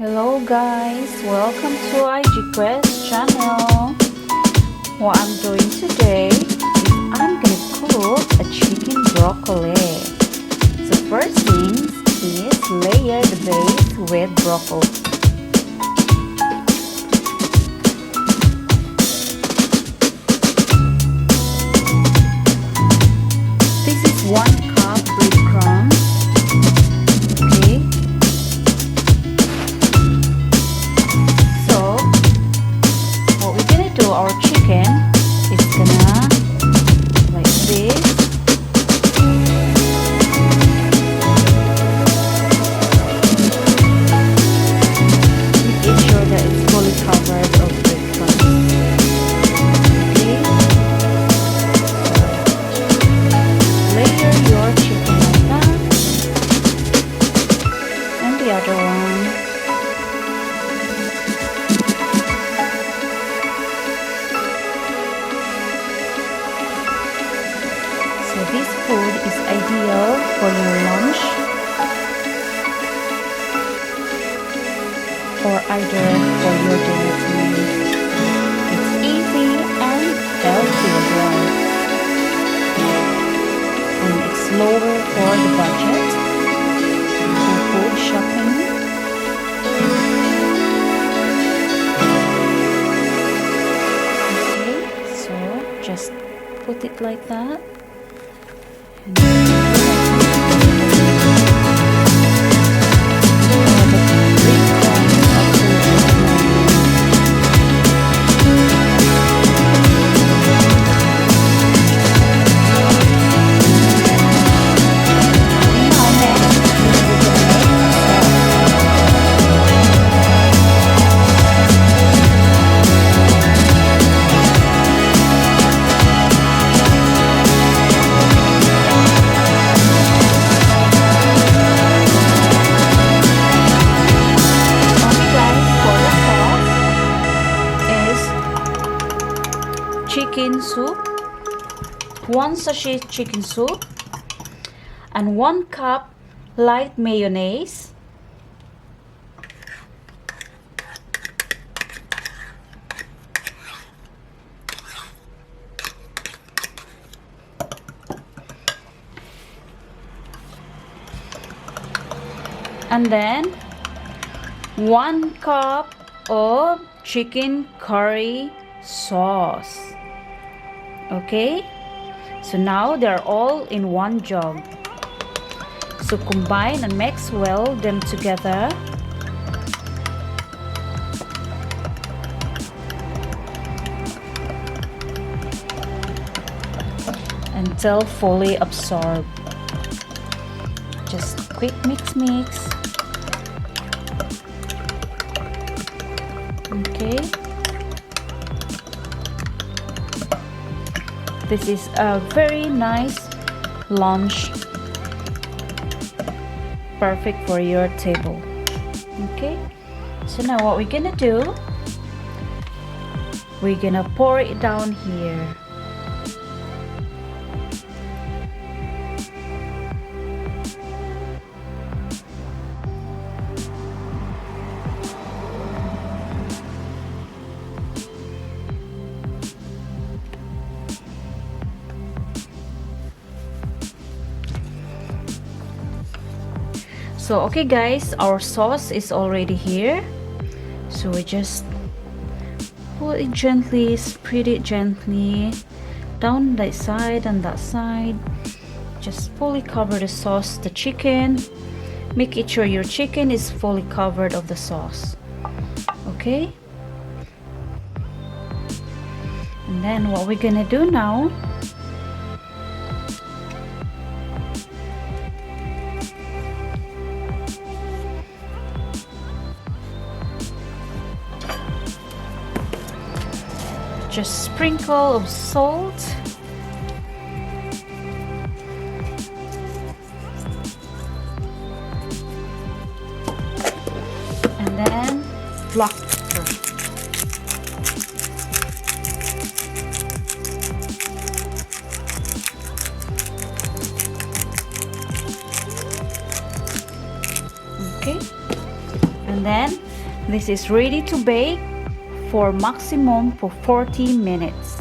Hello guys, welcome to IG Quest channel. What I'm doing today is I'm gonna cook a chicken broccoli. So first things is layer the base with broccoli. This is 1 cup breadcrumbs. Okay. So what we're gonna do, our chicken is gonna like this. Make sure that it's fully covered of breadcrumbs. Okay. So layer your chicken like that, and the other one. So this food is ideal for your lunch or either for your dinner time. It's easy and healthy as well. And it's lower for the budget for food shopping. Okay, so just put it like that. Chicken soup, 1 sachet chicken soup, and 1 cup light mayonnaise, and then 1 cup of chicken curry sauce. Okay, so now they're all in one jug. So combine and mix well them together. Until fully absorbed. Just quick mix. Okay. This is a very nice lunch, perfect for your table. Okay, so now what we're gonna do, we're gonna pour it down here. So okay guys, our sauce is already here. So we just pull it gently, spread it gently down that side and that side. Just fully cover the sauce, the chicken. Make it sure your chicken is fully covered of the sauce. Okay? And then what we're gonna do now, just sprinkle of salt, and then black pepper. Okay, and then This is ready to bake for maximum for 40 minutes.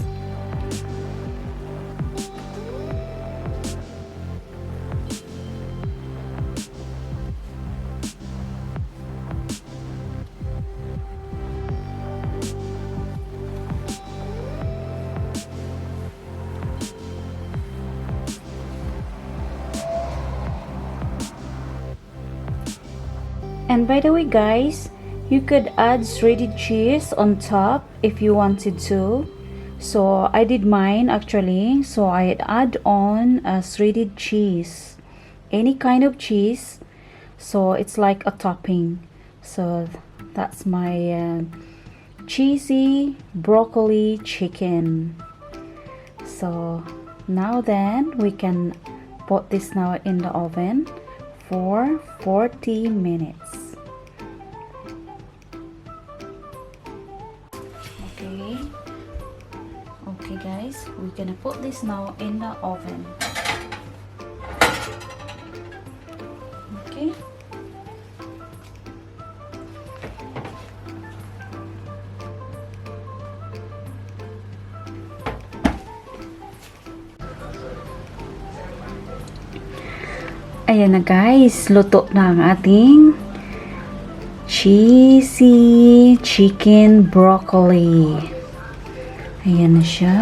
And by the way guys, you could add shredded cheese on top if you wanted to. So I did mine actually. So I add on a shredded cheese, any kind of cheese. So it's like a topping. So that's my cheesy broccoli chicken. So now then we can put this now in the oven for 40 minutes. Okay guys, we're gonna put this now in the oven. Okay. Ayan na guys, luto na ang ating cheesy chicken broccoli. Ayan na siya.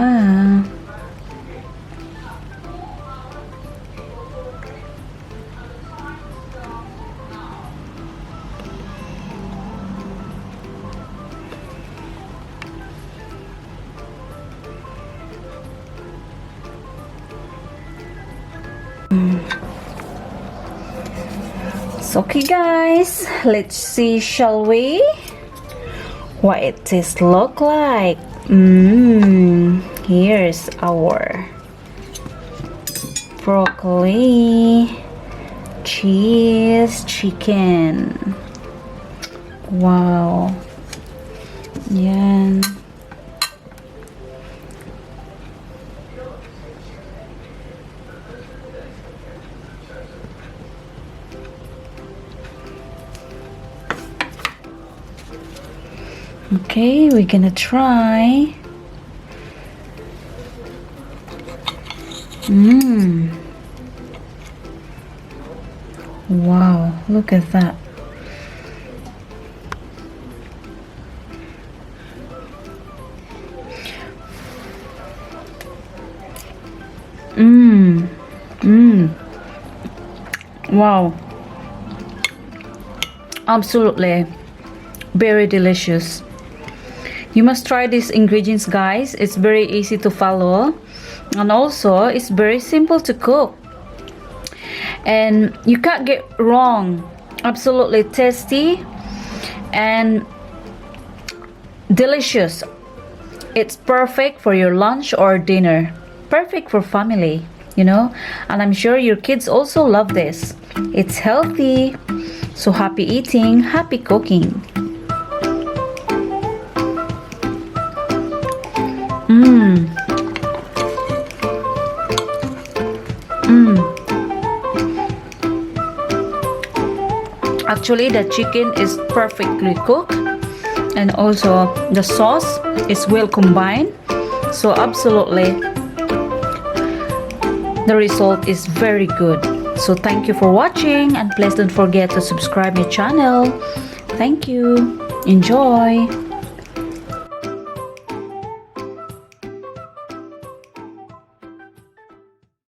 So, okay guys, let's see, shall we? What it tastes look like. Here's our broccoli cheese chicken. Wow. Yan. Okay, we're gonna try. Wow, look at that. Wow. Absolutely very delicious. You must try these ingredients guys. It's very easy to follow and also it's very simple to cook. And you can't get wrong. Absolutely tasty and delicious. It's perfect for your lunch or dinner. Perfect for family, you know. And I'm sure your kids also love this. It's healthy. So happy eating, happy cooking. Actually, the chicken is perfectly cooked and also the sauce is well combined. So absolutely, the result is very good. So thank you for watching and please don't forget to subscribe my channel. Thank you. Enjoy.